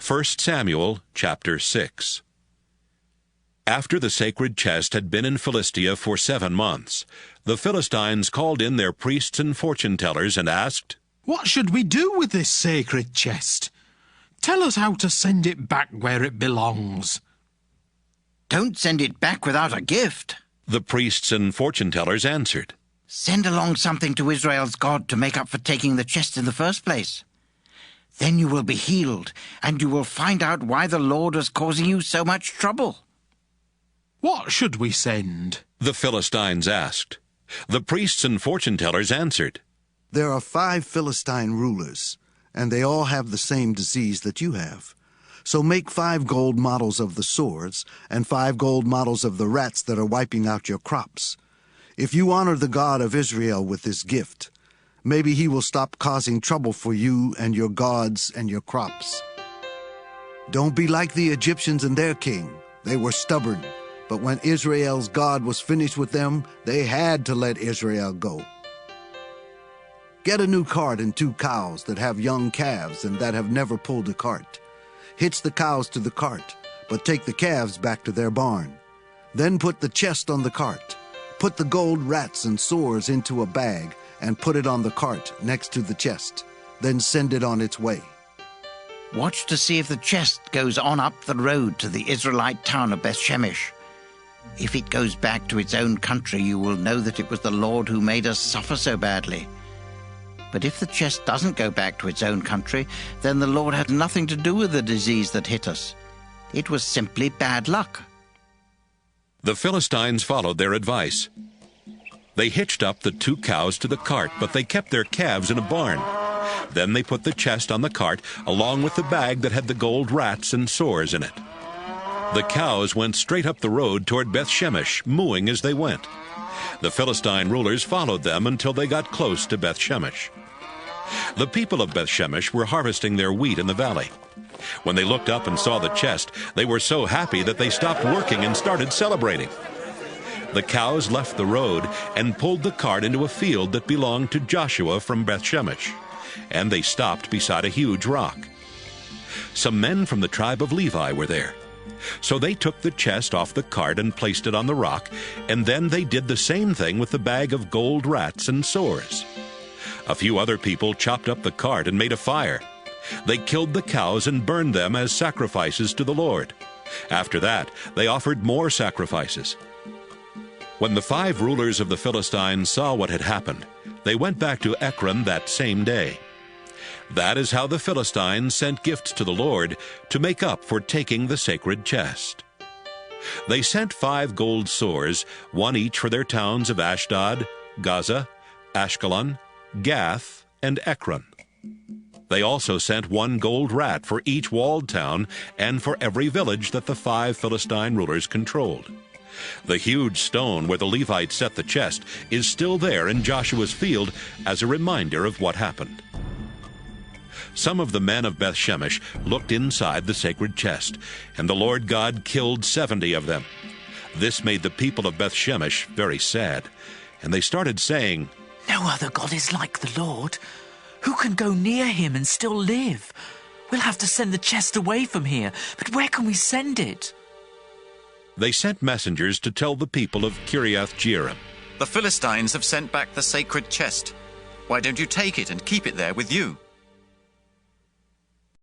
1 Samuel chapter 6. After the sacred chest had been in Philistia for 7 months, the Philistines called in their priests and fortune-tellers and asked, "What should we do with this sacred chest? Tell us how to send it back where it belongs." "Don't send it back without a gift," the priests and fortune-tellers answered. "Send along something to Israel's God to make up for taking the chest in the first place. Then you will be healed, and you will find out why the Lord is causing you so much trouble." "What should we send?" the Philistines asked. The priests and fortune-tellers answered, "There are 5 Philistine rulers, and they all have the same disease that you have. So make 5 gold models of the swords and 5 gold models of the rats that are wiping out your crops. If you honor the God of Israel with this gift, maybe he will stop causing trouble for you and your gods and your crops. Don't be like the Egyptians and their king. They were stubborn, but when Israel's God was finished with them, they had to let Israel go. Get a new cart and 2 cows that have young calves and that have never pulled a cart. Hitch the cows to the cart, but take the calves back to their barn. Then put the chest on the cart. Put the gold rats and swords into a bag and put it on the cart next to the chest. Then send it on its way." Watch to see if the chest goes on up the road to the Israelite town of Bethshemesh. If it goes back to its own country, you will know that it was the Lord who made us suffer so badly. But if the chest doesn't go back to its own country, then the Lord had nothing to do with the disease that hit us. It was simply bad luck. The Philistines followed their advice. They hitched up the 2 cows to the cart, but they kept their calves in a barn. Then they put the chest on the cart, along with the bag that had the gold rats and sores in it. The cows went straight up the road toward Bethshemesh, mooing as they went. The Philistine rulers followed them until they got close to Bethshemesh. The people of Bethshemesh were harvesting their wheat in the valley. When they looked up and saw the chest, they were so happy that they stopped working and started celebrating. The cows left the road and pulled the cart into a field that belonged to Joshua from Bethshemesh, and they stopped beside a huge rock. Some men from the tribe of Levi were there. So they took the chest off the cart and placed it on the rock, and then they did the same thing with the bag of gold rats and sores. A few other people chopped up the cart and made a fire. They killed the cows and burned them as sacrifices to the Lord. After that, they offered more sacrifices. When the 5 rulers of the Philistines saw what had happened, they went back to Ekron that same day. That is how the Philistines sent gifts to the Lord to make up for taking the sacred chest. They sent 5 gold sores, 1 each for their towns of Ashdod, Gaza, Ashkelon, Gath, and Ekron. They also sent 1 gold rat for each walled town and for every village that the 5 Philistine rulers controlled. The huge stone where the Levites set the chest is still there in Joshua's field as a reminder of what happened. Some of the men of Bethshemesh looked inside the sacred chest, and the Lord God killed 70 of them. This made the people of Bethshemesh very sad, and they started saying, "No other God is like the Lord. Who can go near him and still live? We'll have to send the chest away from here, but where can we send it?" They sent messengers to tell the people of Kiriath-Jearim, "The Philistines have sent back the sacred chest. Why don't you take it and keep it there with you?"